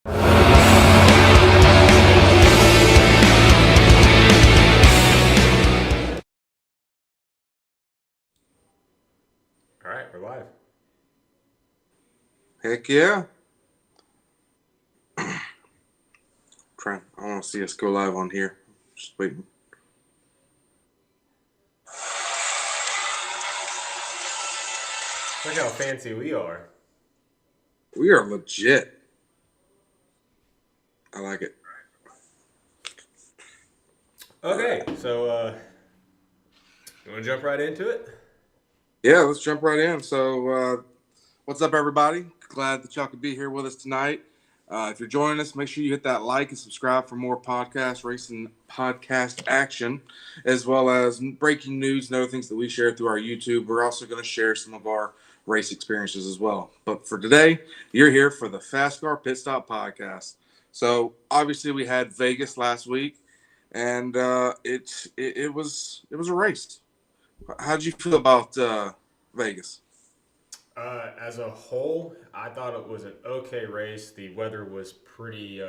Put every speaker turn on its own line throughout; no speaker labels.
All right, we're live.
Heck yeah. I want to see us go live on here. Just waiting.
Look how fancy we are.
We are legit. I like it.
Okay, so you want to jump right into it?
Yeah, let's jump right in. So, what's up, everybody? Glad that y'all could be here with us tonight. If you're joining us, make sure you hit that like and subscribe for more podcast racing podcast action, as well as breaking news and other things that we share through our YouTube. We're also going to share some of our race experiences as well. But for today, you're here for the Fascar Pitstop podcast. So obviously, we had Vegas last week, and it was a race. How'd you feel about Vegas?
As a whole, I thought it was an okay race. The weather was pretty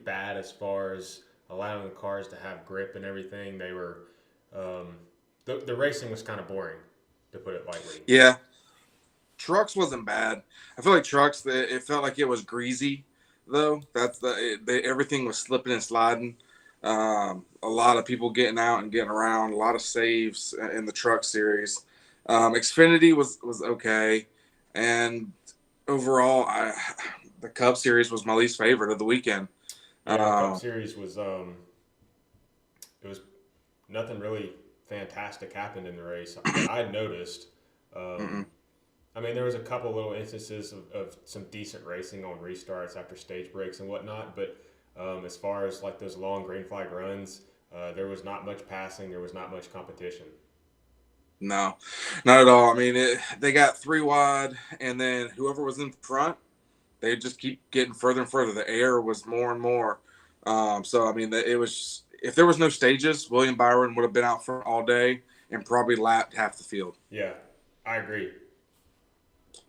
bad as far as allowing the cars to have grip and everything. They were the racing was kind of boring, to put it lightly.
Yeah, trucks wasn't bad. I feel like trucks. It felt like it was greasy, though. Everything was slipping and sliding. A lot of people getting out and getting around. A lot of saves in the truck series. Xfinity was okay, and overall, the Cup series was my least favorite of the weekend.
Yeah, the Cup
Uh,
Series was it was nothing really fantastic happened in the race that I noticed. Um,
mm-mm.
I mean, there was a couple little instances of some decent racing on restarts after stage breaks and whatnot, but as far as like those long green flag runs, there was not much passing. There was not much competition.
No, not at all. I mean, they got three wide, and then whoever was in front, they just keep getting further and further. The air was more and more. So I mean, it was if there was no stages, William Byron would have been out front all day and probably lapped half the field.
Yeah, I agree.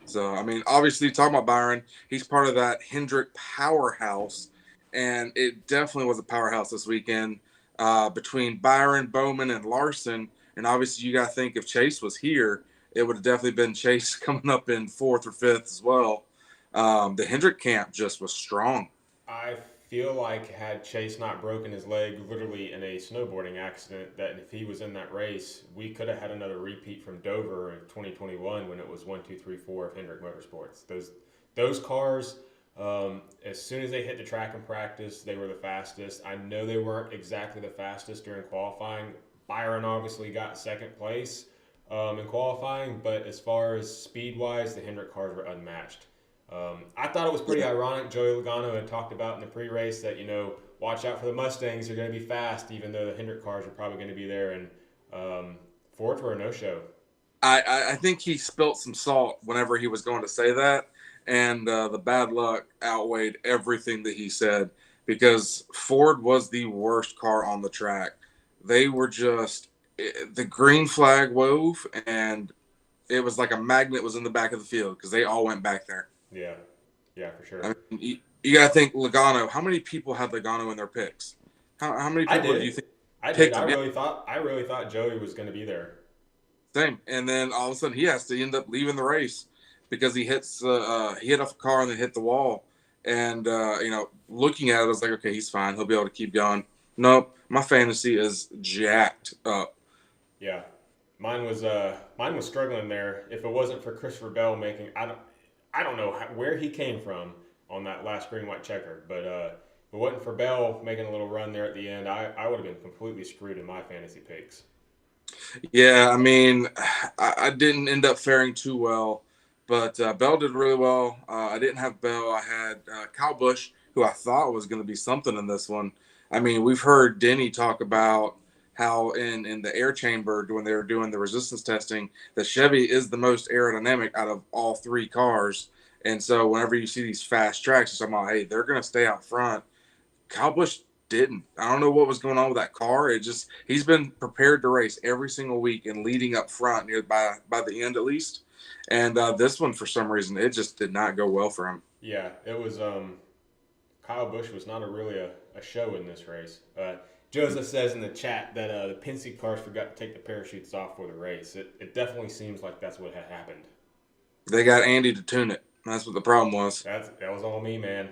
So I mean, obviously, talking about Byron, he's part of that Hendrick powerhouse, and it definitely was a powerhouse this weekend between Byron, Bowman, and Larson. And obviously, you got to think if Chase was here, it would have definitely been Chase coming up in fourth or fifth as well. The Hendrick camp just was strong.
I feel like had Chase not broken his leg literally in a snowboarding accident, that if he was in that race, we could have had another repeat from Dover in 2021 when it was 1, 2, 3, 4 of Hendrick Motorsports. Those cars, as soon as they hit the track in practice, they were the fastest. I know they weren't exactly the fastest during qualifying. Byron obviously got second place in qualifying, but as far as speed wise, the Hendrick cars were unmatched. I thought it was pretty ironic. Joey Logano had talked about in the pre-race that watch out for the Mustangs; they're going to be fast, even though the Hendrick cars are probably going to be there. And Fords were a no-show.
I think he spilt some salt whenever he was going to say that, and the bad luck outweighed everything that he said because Ford was the worst car on the track. They were just the green flag wove, and it was like a magnet was in the back of the field because they all went back there.
Yeah, yeah, for sure.
I mean, you got to think Logano. How many people had Logano in their picks? How many
I
people do you
did.
think
I did.
picked him? Yeah,
I really thought Joey was going to be there.
same. And then all of a sudden he has to end up leaving the race because he hit off a car and then hit the wall. And looking at it, I was like, okay, he's fine. He'll be able to keep going. Nope, my fantasy is jacked up.
Yeah, mine was struggling there. If it wasn't for Christopher Bell making, I don't know where he came from on that last green white checker, but if it wasn't for Bell making a little run there at the end, I would have been completely screwed in my fantasy picks.
Yeah, I mean, I didn't end up faring too well, but Bell did really well. I didn't have Bell. I had Kyle Busch, who I thought was going to be something in this one. I mean, we've heard Denny talk about how in the air chamber when they were doing the resistance testing, the Chevy is the most aerodynamic out of all three cars. And so whenever you see these fast tracks, you're talking about, hey, they're going to stay out front. Kyle Busch didn't. I don't know what was going on with that car. It just he's been prepared to race every single week and leading up front near by the end at least. And this one for some reason it just did not go well for him.
Yeah, it was. Kyle Busch was not a show in this race. Joseph says in the chat that the Penske cars forgot to take the parachutes off for the race. It definitely seems like that's what had happened.
They got Andy to tune it. That's what the problem was.
That was all me, man.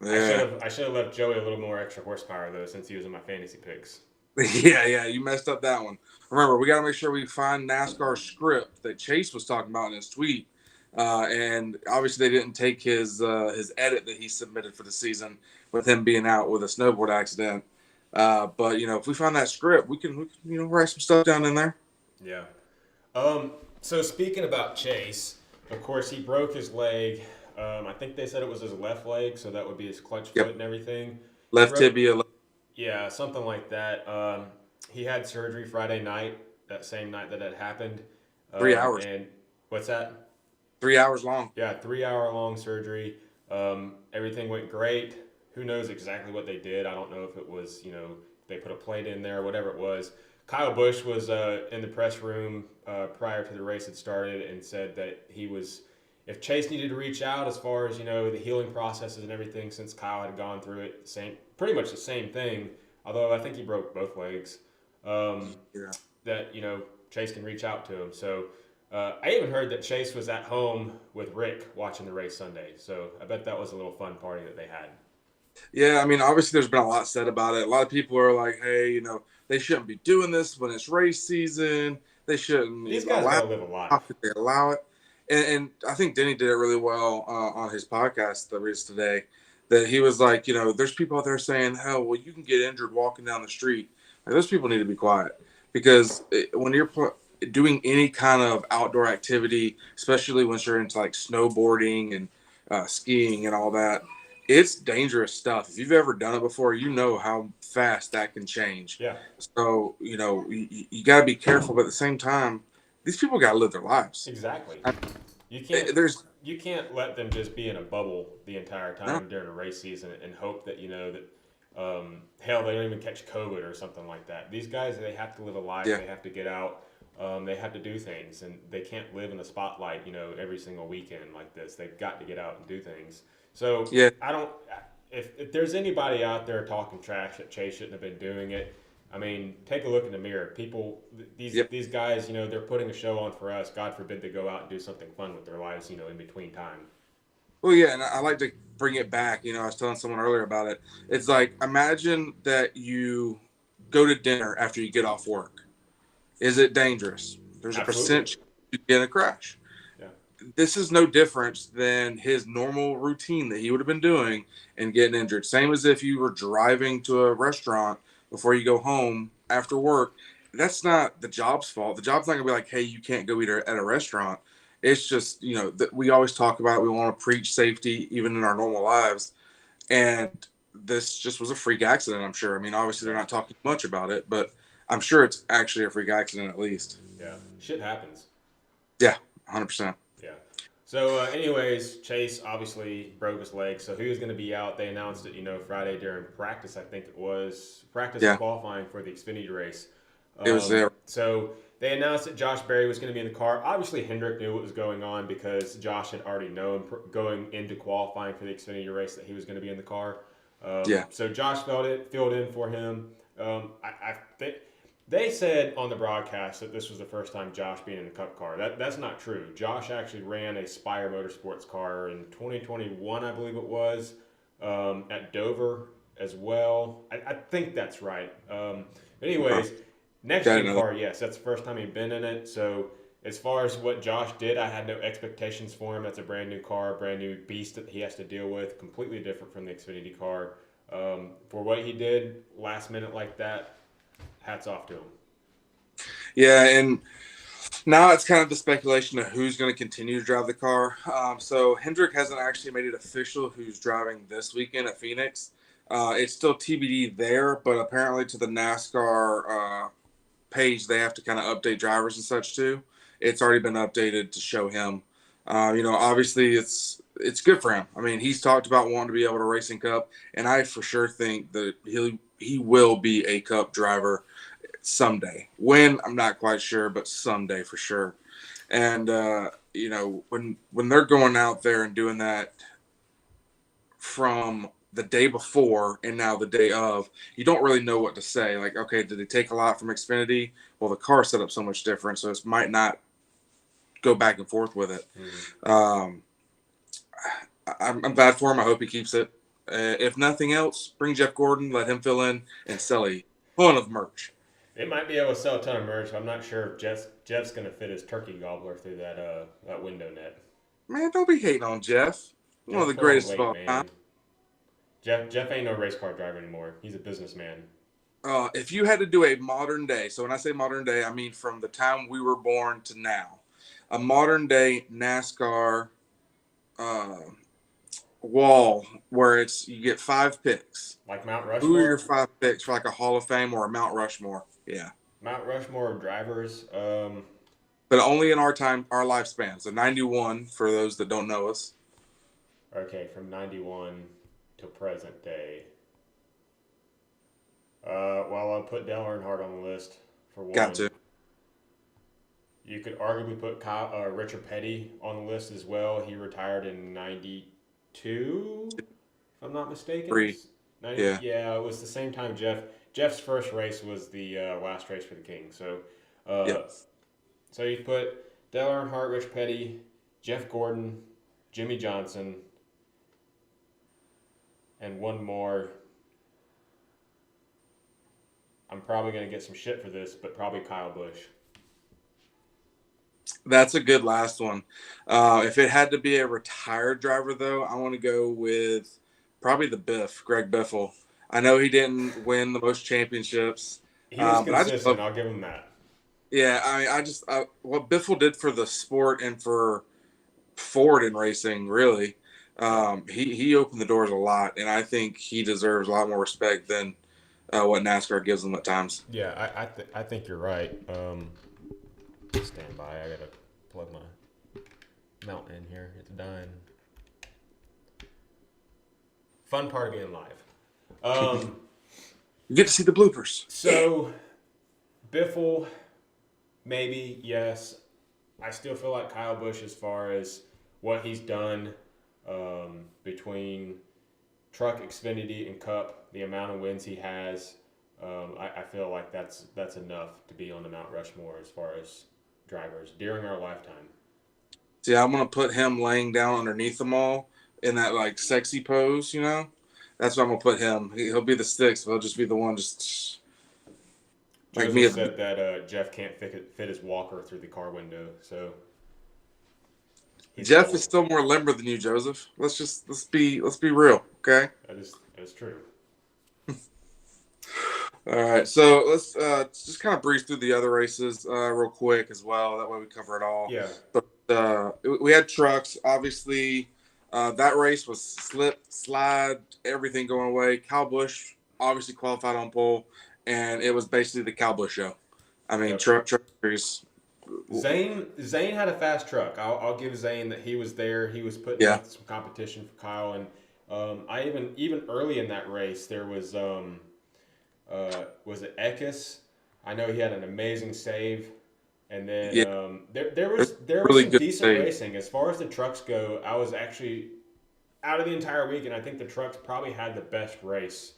Yeah.
I should have left Joey a little more extra horsepower though, since he was in my fantasy picks.
Yeah, you messed up that one. Remember, we got to make sure we find NASCAR script that Chase was talking about in his tweet. And obviously, they didn't take his edit that he submitted for the season with him being out with a snowboard accident. But if we find that script, we can write some stuff down in there.
Yeah. So speaking about Chase, of course he broke his leg. I think they said it was his left leg, so that would be his clutch foot and everything.
Left tibia.
Yeah, something like that. He had surgery Friday night, that same night that it happened.
3 hours.
And what's that?
3 hours long.
Yeah, 3 hour long surgery. Everything went great. Who knows exactly what they did? I don't know if it was, they put a plate in there or whatever it was. Kyle Busch was in the press room prior to the race had started and said that if Chase needed to reach out as far as, the healing processes and everything since Kyle had gone through it, pretty much the same thing, although I think he broke both legs, that, Chase can reach out to him. So I even heard that Chase was at home with Rick watching the race Sunday. So I bet that was a little fun party that they had.
Yeah, I mean, obviously there's been a lot said about it. A lot of people are like, hey, they shouldn't be doing this when it's race season. They shouldn't.
These guys gotta live a life.
How could they allow it? And I think Denny did it really well on his podcast that was today. That he was like, there's people out there saying, hell, well, you can get injured walking down the street. Like, those people need to be quiet because when you're doing any kind of outdoor activity, especially when you're into like snowboarding and skiing and all that, it's dangerous stuff. If you've ever done it before, you know how fast that can change.
Yeah.
So, you got to be careful, but at the same time, these people got to live their lives.
Exactly. You can't let them just be in a bubble the entire time during a race season and hope that, hell, they don't even catch COVID or something like that. These guys, they have to live a life. Yeah. They have to get out. They have to do things, and they can't live in the spotlight, every single weekend like this. They've got to get out and do things. So yeah. If there's anybody out there talking trash that Chase shouldn't have been doing it, I mean, take a look in the mirror. These guys, they're putting a show on for us. God forbid they go out and do something fun with their lives, in between time.
Well, yeah, and I like to bring it back. I was telling someone earlier about it. It's like, imagine that you go to dinner after you get off work. Is it dangerous? There's a percentage you get in a crash. This is no different than his normal routine that he would have been doing and getting injured. Same as if you were driving to a restaurant before you go home after work. That's not the job's fault. The job's not going to be like, hey, you can't go eat at a restaurant. It's just, that we always talk about it. We want to preach safety even in our normal lives. And this just was a freak accident, I'm sure. I mean, obviously they're not talking much about it, but I'm sure it's actually a freak accident at least.
Yeah, shit happens.
Yeah, 100%.
So, anyways, Chase obviously broke his leg, so he was going to be out. They announced it, Friday during practice, I think it was. And qualifying for the Xfinity race.
It was there.
So, they announced that Josh Berry was going to be in the car. Obviously, Hendrick knew what was going on because Josh had already known going into qualifying for the Xfinity race that he was going to be in the car. So, Josh filled in for him. They said on the broadcast that this was the first time Josh being in a Cup car. That's not true. Josh actually ran a Spire Motorsports car in 2021, I believe it was, at Dover as well. I think that's right. Anyways, next gen car, yes, that's the first time he'd been in it. So as far as what Josh did, I had no expectations for him. That's a brand new car, brand new beast that he has to deal with, completely different from the Xfinity car. For what he did last minute like that, hats off to him.
Yeah, and now it's kind of the speculation of who's going to continue to drive the car. So Hendrick hasn't actually made it official who's driving this weekend at Phoenix. It's still TBD there, but apparently to the NASCAR page, they have to kind of update drivers and such too. It's already been updated to show him. Obviously it's good for him. I mean, he's talked about wanting to be able to race in Cup, and I for sure think that he will be a Cup driver someday. When, I'm not quite sure, but someday for sure. And when they're going out there and doing that, from the day before and now the day of, you don't really know what to say. Like, okay, did they take a lot from Xfinity? Well, the car set up so much different, so it might not go back and forth with it.
Mm-hmm.
I'm bad for him. I hope he keeps it. If nothing else, bring Jeff Gordon, let him fill in, and sell a ton of merch.
They might be able to sell a ton of merch. I'm not sure if Jeff's going to fit his turkey gobbler through that window net.
Man, don't be hating on Jeff. One of the greatest of all time.
Jeff ain't no race car driver anymore. He's a businessman.
If you had to do a modern day, so when I say modern day, I mean from the time we were born to now, a modern day NASCAR wall where you get 5 picks.
Like Mount Rushmore?
Who are your 5 picks for like a Hall of Fame or a Mount Rushmore? Yeah.
Mount Rushmore of drivers.
But only in our lifespan. So 91 for those that don't know us.
Okay, from 91 to present day. Well, I'll put Dale Earnhardt on the list for one.
Got to.
You could arguably put Richard Petty on the list as well. He retired in 92, if I'm not mistaken. 90, yeah, it was the same time Jeff's first race was the last race for the King. So, So you put Dale Earnhardt, Rich Petty, Jeff Gordon, Jimmy Johnson, and one more. I'm probably going to get some shit for this, but probably Kyle Busch.
That's a good last one. If it had to be a retired driver, though, I want to go with probably the Greg Biffle. I know he didn't win the most championships.
He was consistent. I'll give him that.
Yeah, I mean, what Biffle did for the sport and for Ford in racing, really, he opened the doors a lot, and I think he deserves a lot more respect than what NASCAR gives him at times.
Yeah, I think you're right. Stand by. I gotta plug my mountain in here. It's dying. Fun part of being live.
You get to see the bloopers.
So, Biffle, maybe, yes. I still feel like Kyle Busch, as far as what he's done between Truck, Xfinity, and Cup, the amount of wins he has, I feel like that's enough to be on the Mount Rushmore as far as drivers during our lifetime.
See, I'm gonna put him laying down underneath them all in that like sexy pose, you know. That's where I'm gonna put him. He'll be the sixth. He'll just be the one just
like me. Said that Jeff can't fit his walker through the car window, so
Jeff is still more limber than you, Joseph. Let's be real, okay?
That is true.
All right, so let's just kind of breeze through the other races real quick as well. That way we cover it all.
Yeah.
But we had trucks. Obviously, that race was slip, slide, everything going away. Kyle Busch obviously qualified on pole, and it was basically the Kyle Busch show. I mean, truck race.
Zane had a fast truck. I'll give Zane that he was there. He was putting up some competition for Kyle, and I even early in that race there was it Eckes? I know he had an amazing save, and then there was
really
some decent racing as far as the trucks go. I was actually out of the entire weekend. I think the trucks probably had the best race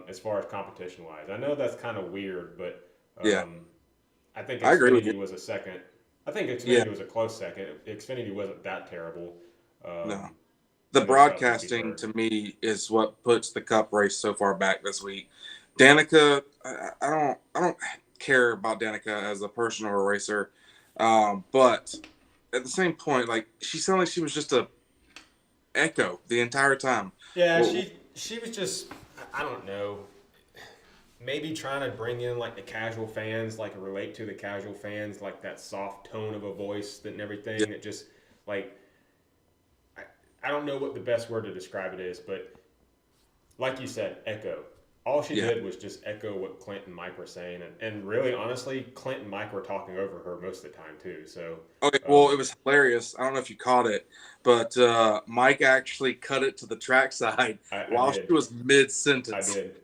as far as competition wise. I know that's kind of weird, but I think Xfinity was a second. I think Xfinity was a close second. Xfinity wasn't that terrible.
No. The broadcasting, to me, is what puts the Cup race so far back this week. Danica, I don't care about Danica as a person or a racer, but at the same point, like, she sounded like she was just a echo the entire time.
Yeah, she was just, I don't know, maybe trying to bring in like the casual fans, like relate to the casual fans, like that soft tone of a voice and everything. It just like, I don't know what the best word to describe it is, but like you said, echo. All she did was just echo what Clint and Mike were saying, and really, honestly, Clint and Mike were talking over her most of the time too. So
okay, well, it was hilarious. I don't know if you caught it, but Mike actually cut it to the trackside while she was mid-sentence.
I did.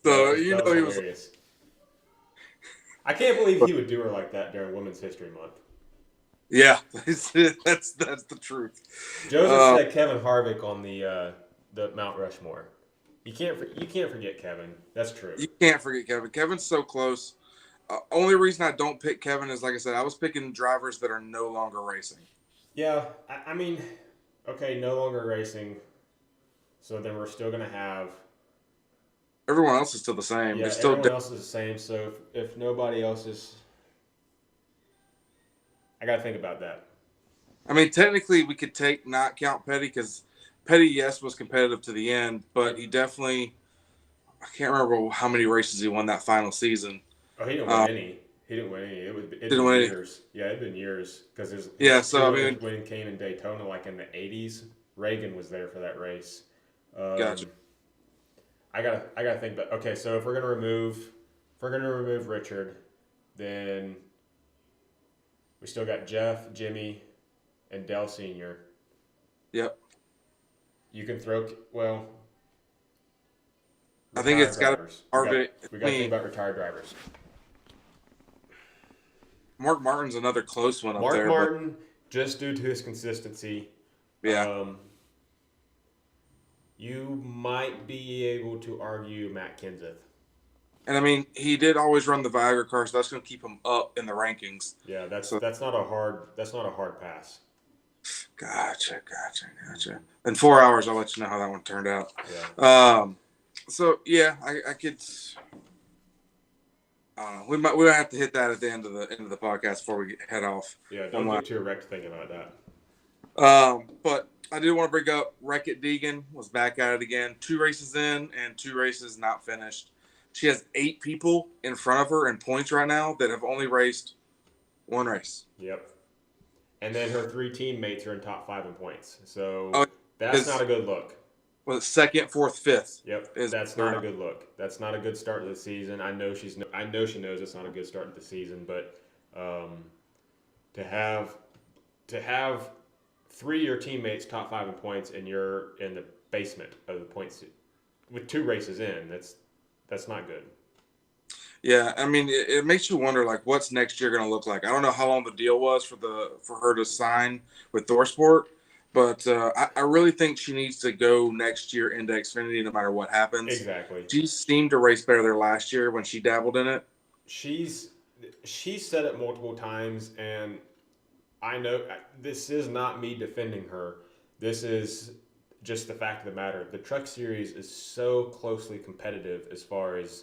So
he was hilarious. I can't believe he would do her like that during Women's History Month.
Yeah, that's the truth.
Joseph said Kevin Harvick on the the Mount Rushmore. You can't forget Kevin. That's true.
You can't forget Kevin. Kevin's so close. Only reason I don't pick Kevin is, like I said, I was picking drivers that are no longer racing.
Yeah, I mean, okay, no longer racing. So then we're still gonna have.
Everyone else is still the same.
Yeah,
It's still.
everyone else is the same. So if nobody else is, I gotta think about that.
I mean, technically, we could not count Petty because Petty, yes, was competitive to the end, but he definitely. I can't remember how many races he won that final season.
Oh, he didn't win any. He didn't win any. It'd
Didn't
been
win any.
years. Yeah, it'd been years because his
Yeah, so I
cheerleaders
mean,
win came in Daytona like in the '80s. Reagan was there for that race.
Gotcha.
I gotta think. But okay, so if we're gonna remove Richard, then we still got Jeff, Jimmy, and Dell Senior.
Yep.
You can throw well.
I think it's got
to. We got to think about retired drivers.
Mark Martin's another close one up there.
Mark Martin, just due to his consistency.
Yeah.
You might be able to argue Matt Kenseth.
And I mean, he did always run the Viagra car, so that's going to keep him up in the rankings.
Yeah, that's not a hard pass.
Gotcha. In 4 hours, I'll let you know how that one turned out.
Yeah.
So yeah, I could. We might have to hit that at the end of the podcast before we head off.
Yeah, don't get too erect thinking about that.
But I did want to bring up Wreck-It Deegan was back at it again. 2 races in and 2 races not finished. She has 8 people in front of her in points right now that have only raced 1 race.
Yep. And then her 3 teammates are in top 5 in points. So that's not a good look.
Well, 2nd, 4th, 5th.
Yep, that's not a good look. That's not a good start to the season. I know she knows it's not a good start to the season, but to have 3 of your teammates top 5 in points and you're in the basement of the points with 2 races in, that's not good.
Yeah, I mean, it makes you wonder, like, what's next year going to look like. I don't know how long the deal was for her to sign with ThorSport. But I really think she needs to go next year into Xfinity no matter what happens.
Exactly.
She seemed to race better there last year when she dabbled in it.
She's said it multiple times, and I know this is not me defending her. This is just the fact of the matter. The Truck Series is so closely competitive as far as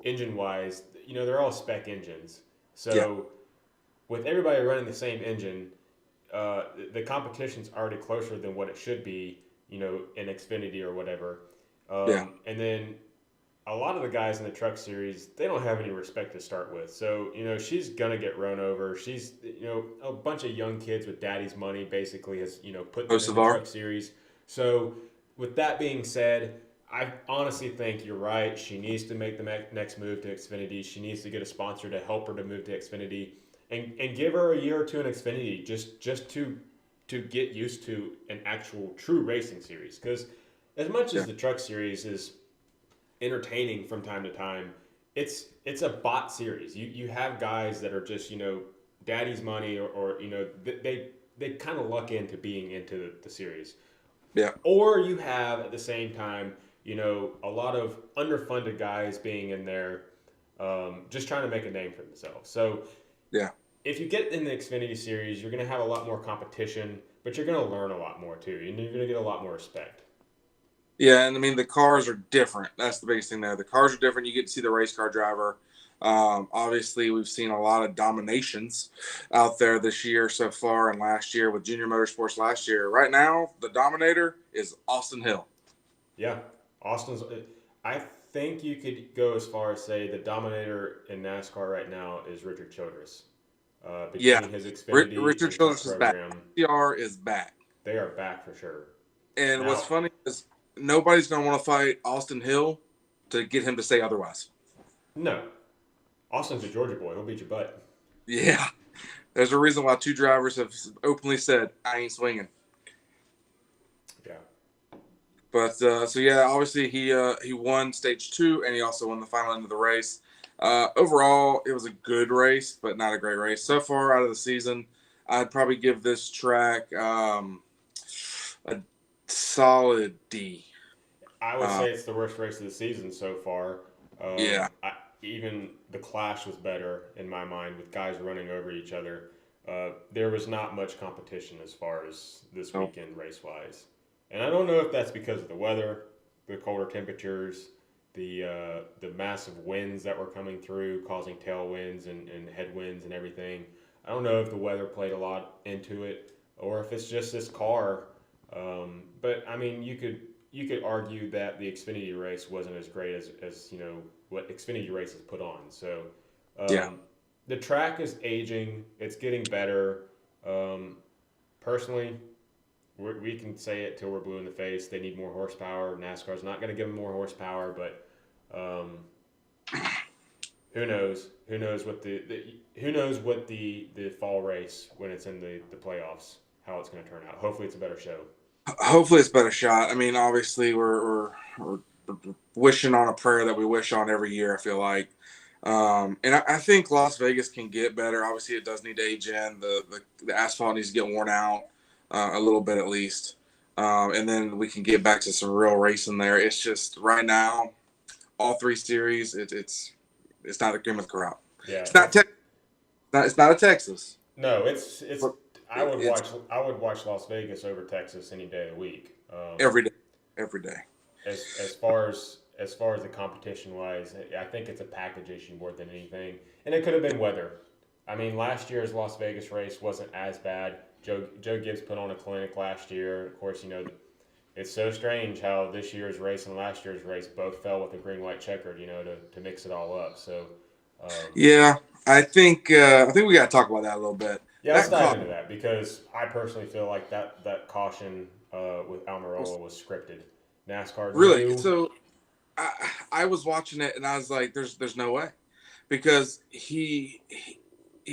engine-wise. You know, they're all spec engines. So with everybody running the same engine, the competition's already closer than what it should be, you know, in Xfinity or whatever. And then a lot of the guys in the Truck Series, they don't have any respect to start with. So, you know, she's going to get run over. She's, you know, a bunch of young kids with daddy's money basically has, you know, put them in the Truck Series. So, with that being said, I honestly think you're right. She needs to make the next move to Xfinity. She needs to get a sponsor to help her to move to Xfinity. And give her a year or 2 in Xfinity just to get used to an actual true racing series. Because as much as the Truck Series is entertaining from time to time, it's a bot series. You have guys that are just, you know, daddy's money or you know, they kind of luck into being into the series.
Yeah.
Or you have at the same time, you know, a lot of underfunded guys being in there just trying to make a name for themselves. So
yeah.
If you get in the Xfinity Series, you're going to have a lot more competition, but you're going to learn a lot more too. You're going to get a lot more respect.
Yeah, and I mean, the cars are different. That's the biggest thing there. The cars are different. You get to see the race car driver. Obviously, we've seen a lot of dominations out there this year so far and last year with Junior Motorsports last year. Right now, the dominator is Austin Hill.
Yeah, I think you could go as far as say the dominator in NASCAR right now is Richard Childress. Between his Xfinity
Richard Childress is back. CR is back.
They are back for sure.
And now, what's funny is nobody's going to want to fight Austin Hill to get him to say otherwise.
No. Austin's a Georgia boy. He'll beat your butt.
Yeah. There's a reason why 2 drivers have openly said, I ain't swinging.
Yeah.
But, so yeah, obviously he won stage 2 and he also won the final end of the race. Overall, it was a good race, but not a great race. So far out of the season, I'd probably give this track a solid D.
I would say it's the worst race of the season so far.
Yeah.
Even the clash was better in my mind with guys running over each other. There was not much competition as far as this
No.
weekend race wise, and I don't know if that's because of the weather, the colder temperatures, the massive winds that were coming through, causing tailwinds and headwinds and everything. I don't know if the weather played a lot into it, or if it's just this car. But I mean, you could argue that the Xfinity race wasn't as great as what Xfinity races put on. So
Yeah.
the track is aging; it's getting better. Personally, we can say it till we're blue in the face. They need more horsepower. NASCAR's not going to give them more horsepower, but who knows? Who knows what the fall race when it's in the playoffs, how it's going to turn out. Hopefully, it's a better show.
Hopefully, it's a better shot. I mean, obviously, we're wishing on a prayer that we wish on every year. I feel like, and I think Las Vegas can get better. Obviously, it does need to age in. The asphalt needs to get worn out a little bit at least, and then we can get back to some real racing there. It's just right now, all three series, it's not a cream of the crop.
Yeah,
It's not it's not a Texas.
no, it's.
But it's
I would watch Las Vegas over Texas any day of the week.
every day, every day.
As far as the competition wise, I think it's a package issue more than anything, and it could have been weather. I mean, last year's Las Vegas race wasn't as bad. Joe Gibbs put on a clinic last year. Of course, it's so strange how this year's race and last year's race both fell with a green white checkered. To mix it all up. So. Um,
Yeah, I think we got to talk about that a little bit.
Yeah, let's
That
dive
caught
into that because I personally feel like that caution with Almirola was scripted. NASCAR
really.
knew.
So I, I was watching it and I was like, "There's no way," because he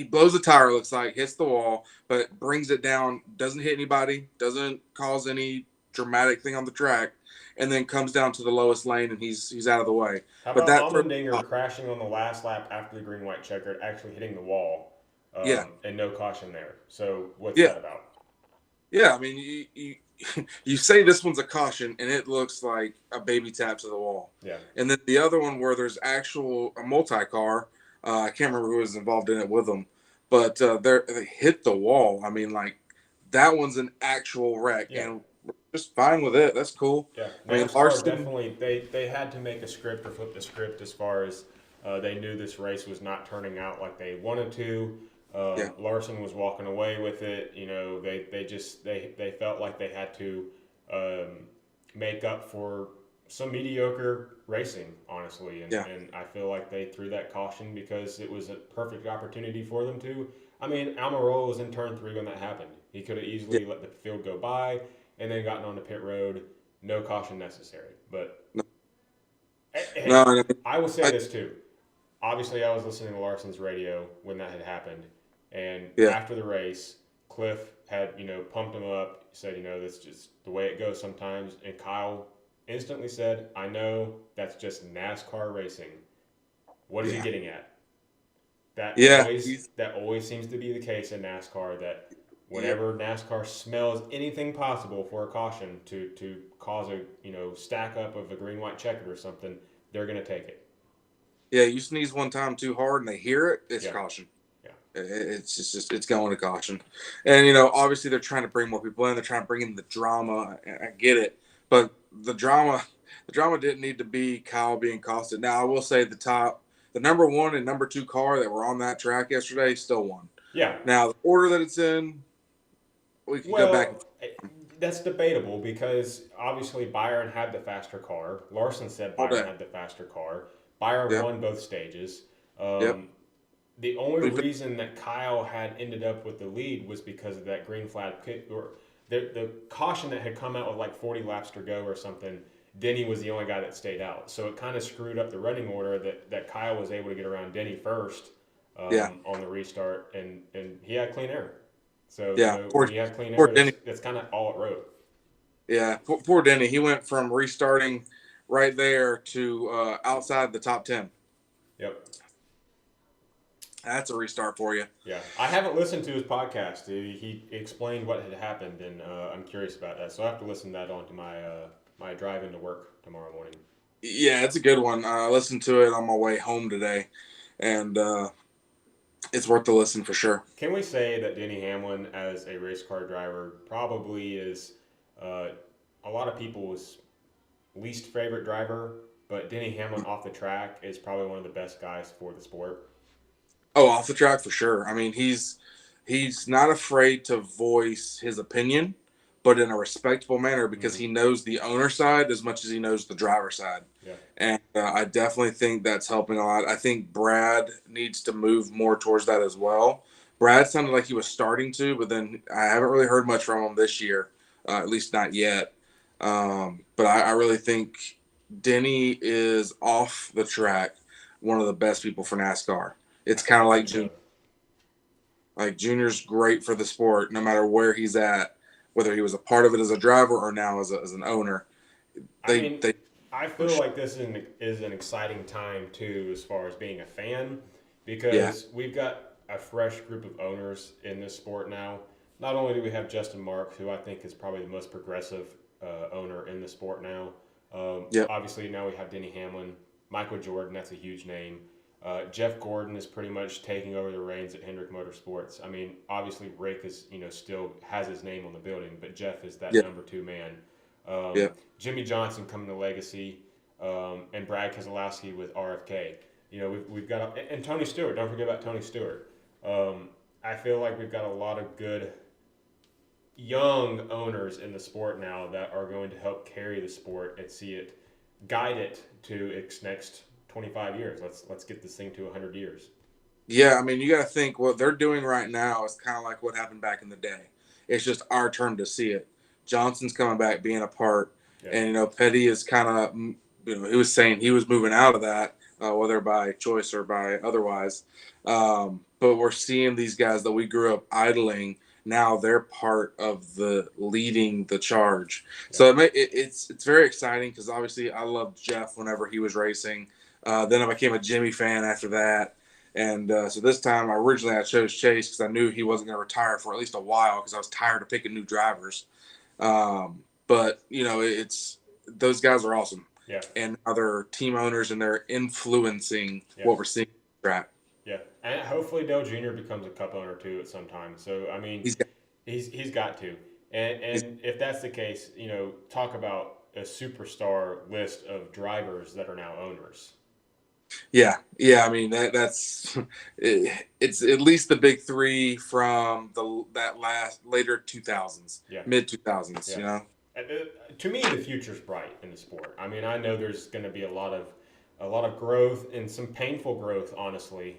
blows a tire. Looks like hits the wall, but brings it down. Doesn't hit anybody. Doesn't cause any dramatic thing on the track, and then comes down to the lowest lane and he's out of the way.
How
But
about
that throws
Allmendinger crashing on the last lap after the green white checkered, actually hitting the wall,
yeah,
and no caution there? So what's
yeah,
that about?
yeah. I mean, you say this one's a caution, and it looks like a baby tap to the wall.
Yeah,
And then the other one where there's actual a multi car. I can't remember who was involved in it with them, but they hit the wall. I mean, like that one's an actual wreck,
yeah,
and we're just fine with it. That's cool.
yeah.
I mean,
NASCAR
Larson.
definitely they had to make a script or flip the script as far as they knew this race was not turning out like they wanted to.
Yeah,
Larson was walking away with it. They felt like they had to um, make up for some mediocre racing, honestly,
yeah,
and I feel like they threw that caution because it was a perfect opportunity for them to. I mean, Almirola was in turn three when that happened. He could have
yeah.
easily let the field go by and then gotten on the pit road. No caution necessary. But
No,
hey,
no,
I will say
I,
this too. Obviously, I was listening to Larson's radio when that had happened, and
yeah,
after the race, Cliff had pumped him up. Said that's just the way it goes sometimes, and Kyle instantly said, "I know that's just NASCAR racing." What is he
yeah,
getting at? That
yeah.
always that always seems to be the case in NASCAR. That
Yeah,
whenever NASCAR smells anything possible for a caution to cause a stack up of a green white checkered or something, they're gonna take it.
yeah. You sneeze one time too hard and they hear it. It's
Yeah,
caution.
yeah,
It's just it's going to caution, and obviously they're trying to bring more people in. They're trying to bring in the drama. I get it, but the drama didn't need to be Kyle being costed. Now I will say the number one and number two car that were on that track yesterday still won.
yeah.
Now the order that it's in, we can go back.
Well, that's debatable because obviously Byron had the faster car. Larson said
All
Byron
day.
had the faster car. Byron
Yep.
won both stages.
Yep.
The only
We-
reason that Kyle had ended up with the lead was because of that green flag pit or the caution that had come out with like 40 laps to go or something. Denny was the only guy that stayed out, so it kind of screwed up the running order. That Kyle was able to get around Denny first
Yeah.
on the restart, and he had clean air. So
Yeah.
when you have clean
Poor
air,
Denny.
that's kind of all it wrote.
Yeah. Poor Denny. He went from restarting right there to outside the top 10.
Yep.
That's a restart for you.
Yeah, I haven't listened to his podcast. He explained what had happened, and I'm curious about that. So I have to listen that on to my drive into work tomorrow morning.
Yeah, it's a good one. I listened to it on my way home today, and it's worth the listen for sure.
Can we say that Denny Hamlin, as a race car driver, probably is uh, a lot of people's least favorite driver, but Denny Hamlin off the track is probably one of the best guys for the sport.
Oh, off the track for sure. I mean, he's not afraid to voice his opinion, but in a respectful manner because
Mm-hmm.
he knows the owner side as much as he knows the driver side.
Yeah.
And I definitely think that's helping a lot. I think Brad needs to move more towards that as well. Brad sounded like he was starting to, but then I haven't really heard much from him this year, at least not yet. But I really think Denny is off the track one of the best people for NASCAR. It's kind
I
of like
think
Junior.
so.
Like Junior's great for the sport, no matter where he's at, whether he was a part of it as a driver or now as an owner.
I
They
mean,
they
I feel
push.
like this is an exciting time too, as far as being a fan,
Yeah,
because we've got a fresh group of owners in this sport now. Not only do we have Justin Marks, who I think is probably the most progressive owner in the sport now.
yep,
Obviously, now we have Denny Hamlin, Michael Jordan. That's a huge name. Jeff Gordon is pretty much taking over the reins at Hendrick Motorsports. I mean, obviously Rick is still has his name on the building, but Jeff is that
yep,
number two man. Um,
yep.
Jimmy Johnson coming to Legacy, and Brad Keselowski with RFK. We've got and Tony Stewart. Don't forget about Tony Stewart. I feel like we've got a lot of good young owners in the sport now that are going to help carry the sport and see it, guide it to its next 25 years. Let's get this thing to 100 years.
Yeah, I mean, you got to think what they're doing right now is kind of like what happened back in the day. It's just our turn to see it. Johnson's coming back, being a part,
Yeah.
and Petty is kind of, he was saying he was moving out of that, whether by choice or by otherwise. But we're seeing these guys that we grew up idling. Now they're part of the leading the charge.
Yeah.
So it's very exciting because obviously I loved Jeff whenever he was racing. Then I became a Jimmy fan after that. And so this time, I chose Chase because I knew he wasn't going to retire for at least a while because I was tired of picking new drivers. But it's those guys are awesome,
Yeah.
and now they're team owners and they're influencing
Yeah.
what we're seeing on the track.
Yeah. And hopefully Dale Jr. becomes a cup owner too at some time. So I mean,
He's got,
he's got to.
he's,
And if that's the case, talk about a superstar list of drivers that are now owners.
yeah. I mean that's it's at least the big three from that last later 2000s,
Yeah.
mid 2000s.
Yeah. To me, the future's bright in the sport. I mean, I know there's going to be a lot of growth and some painful growth, honestly,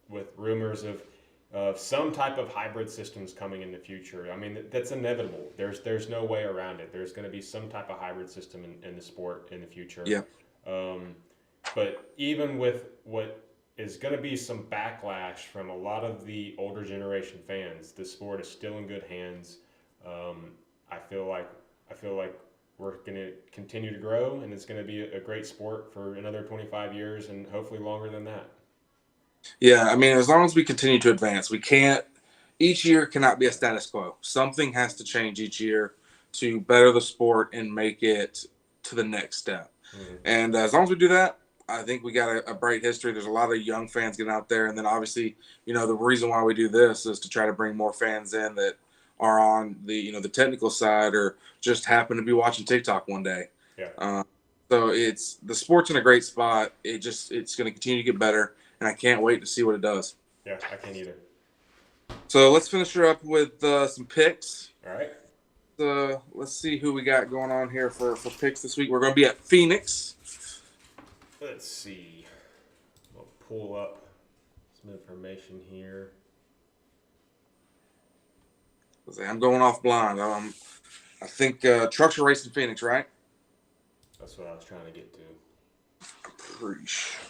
with rumors of some type of hybrid systems coming in the future. I mean, that's inevitable. There's no way around it. There's going to be some type of hybrid system in the sport in the future.
Yeah.
But even with what is going to be some backlash from a lot of the older generation fans, the sport is still in good hands. I feel like we're going to continue to grow, and it's going to be a great sport for another 25 years, and hopefully longer than that.
Yeah, I mean, as long as we continue to advance, we can't. Each year cannot be a status quo. Something has to change each year to better the sport and make it to the next step.
Mm-hmm.
And as long as we do that, I think we got a bright history. There's a lot of young fans getting out there, and then obviously, the reason why we do this is to try to bring more fans in that are on the technical side or just happen to be watching TikTok one day.
Yeah.
So it's the sport's in a great spot. It's going to continue to get better, and I can't wait to see what it does.
Yeah, I can't either.
So let's finish her up with some picks.
All right.
Let's see who we got going on here for picks this week. We're going to be at Phoenix.
Let's see. We'll pull up some information here.
I'm going off blind. I think trucks are racing Phoenix, right?
That's what I was trying to get to.
I'm pretty sure.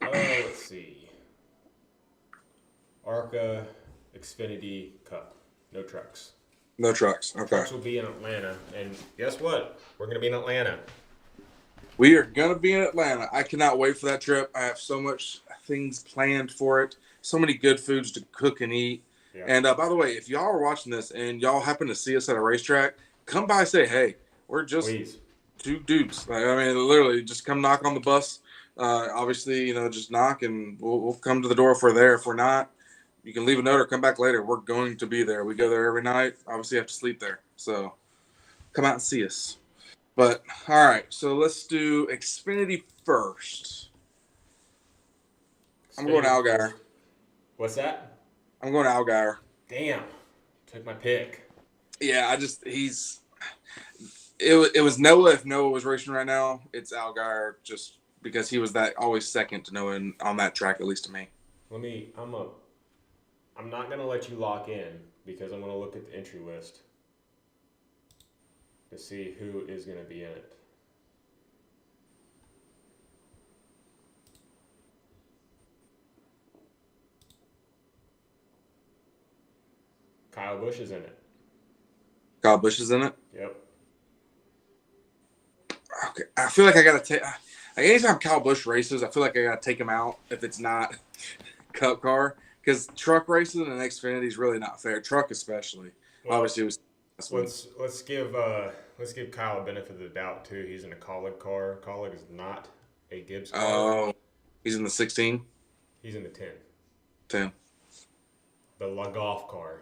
Let's see. ARCA, Xfinity, Cup. No trucks.
No trucks. Okay.
Trucks will be in Atlanta. And guess what? We're going to be in Atlanta.
We are going to be in Atlanta. I cannot wait for that trip. I have so much things planned for it. So many good foods to cook and eat.
Yeah.
And by the way, if y'all are watching this and y'all happen to see us at a racetrack, come by and say, hey, we're just
Please.
two dudes. Like, I mean, literally, just come knock on the bus. Obviously, just knock and we'll come to the door if we're there. If we're not, you can leave a note or come back later. We're going to be there. We go there every night. Obviously, you have to sleep there. So come out and see us. But all right, so let's do Xfinity first. I'm going Allgaier.
What's that?
I'm going Allgaier.
Damn. Took my pick.
Yeah, it was Noah. If Noah was racing right now, it's Allgaier just because he was that always second to Noah on that track, at least to me.
I'm not gonna let you lock in because I'm gonna look at the entry list to see who is gonna be in it. Kyle Busch is in it.
Kyle Busch is in it.
Yep.
Okay, I feel like I gotta take. Like anytime Kyle Busch races, I feel like I gotta take him out if it's not Cup car because truck racing and Xfinity is really not fair. Truck especially.
Well,
Obviously, it was.
let's give Kyle a benefit of the doubt too. He's in a Colleague car. Colleague is not a Gibbs car.
Oh, he's in the 16.
He's in the 10.
10.
The La Golf car.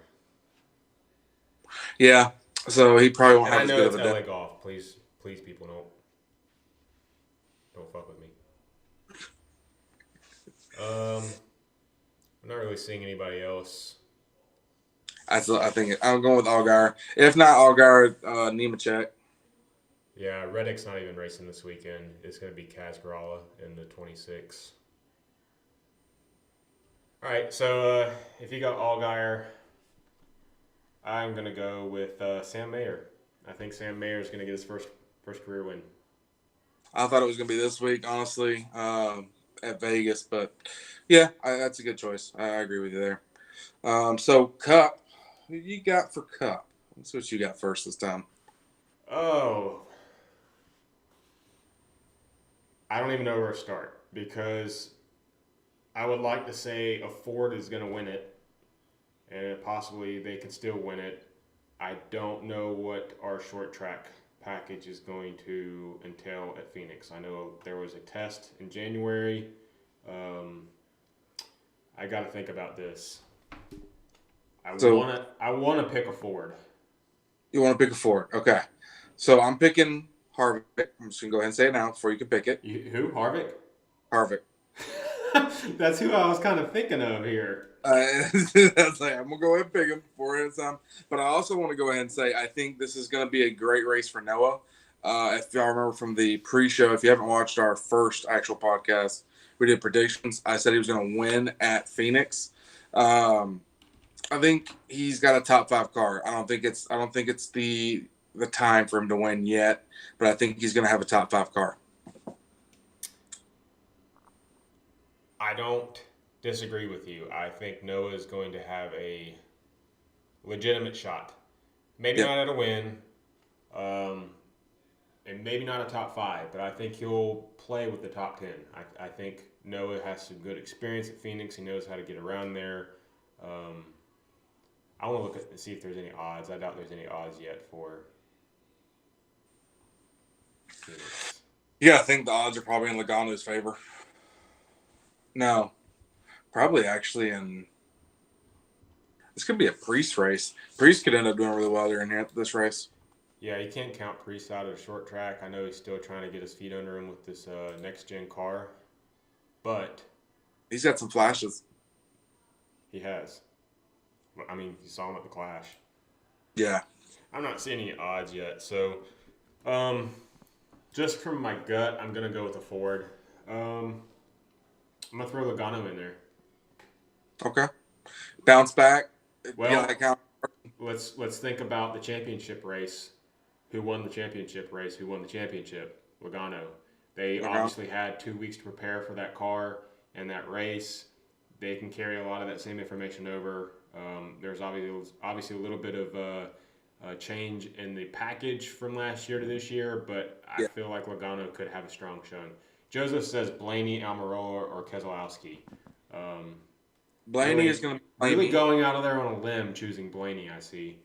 Yeah, so he probably won't
And
have
I
as
know
good
it's
of a
LA
day.
Golf. Please, people, don't fuck with me. I'm not really seeing anybody else.
I think I'm going with Allgaier. If not Allgaier, Nemechek.
Yeah, Reddick's not even racing this weekend. It's going to be Kaz Gralla in the 26. All right, so if you got Allgaier, I'm going to go with Sam Mayer. I think Sam Mayer is going to get his first career win.
I thought it was going to be this week, honestly, at Vegas. But, yeah, that's a good choice. I agree with you there. So, Cup. Who you got for Cup? Let's see what you got first this time.
Oh. I don't even know where to start because I would like to say a Ford is going to win it and possibly they can still win it. I don't know what our short track package is going to entail at Phoenix. I know there was a test in January. I got to think about this. I want to pick a Ford.
You want to pick a Ford? Okay. So I'm picking Harvick. I'm just gonna go ahead and say it now before you can pick it.
Who? Harvick?
Harvick.
That's who I was kind of thinking of here.
That's like, I'm gonna go ahead and pick him for it time. But I also want to go ahead and say I think this is gonna be a great race for Noah. If y'all remember from the pre-show, if you haven't watched our first actual podcast, we did predictions. I said he was gonna win at Phoenix. I think he's got a top 5 car. I don't think it's the time for him to win yet, but I think he's gonna have a top 5 car.
I don't disagree with you. I think Noah is going to have a legitimate shot. Maybe not at a win, and maybe not a top 5, but I think he'll play with the top 10. I think Noah has some good experience at Phoenix. He knows how to get around there. I want to look at and see if there's any odds. I doubt there's any odds yet for Phoenix.
Yeah, I think the odds are probably in Logano's favor. No, probably actually in. This could be a Priest race. Priest could end up doing really well during this race.
Yeah, you can't count Priest out of the short track. I know he's still trying to get his feet under him with this next-gen car, but
he's got some flashes.
He has. I mean, you saw him at the Clash.
Yeah.
I'm not seeing any odds yet, so just from my gut, I'm gonna go with a Ford. I'm gonna throw Logano in there.
Okay. Bounce back.
Well, let's think about the championship race. Who won the championship race? Who won the championship? Logano. They obviously had 2 weeks to prepare for that car and that race. They can carry a lot of that same information over. There's obviously a little bit of change in the package from last year to this year, but I
Yeah.
feel like Logano could have a strong showing. Joseph says Blaney, Almirola, or Keselowski. Um,
Blaney is
really,
going to be
really
Blaney.
going out of there on a limb, choosing Blaney. I see.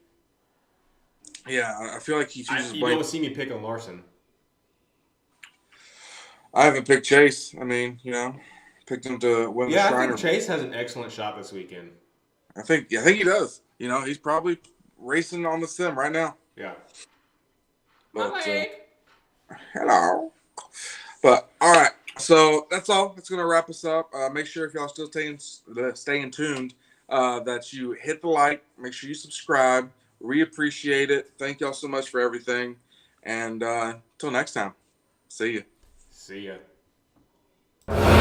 Yeah, I feel like he chooses
You
Blaney.
don't see me picking Larson.
I haven't picked Chase. I mean, picked him to win the
Yeah, I think
Shriner.
Chase has an excellent shot this weekend.
I think he does. He's probably racing on the sim right now.
Yeah. My
But
leg.
hello. But all right, so that's all. That's gonna wrap us up. Make sure if y'all still staying tuned, that you hit the like. Make sure you subscribe. We appreciate it. Thank y'all so much for everything. And until next time, see you.
See ya.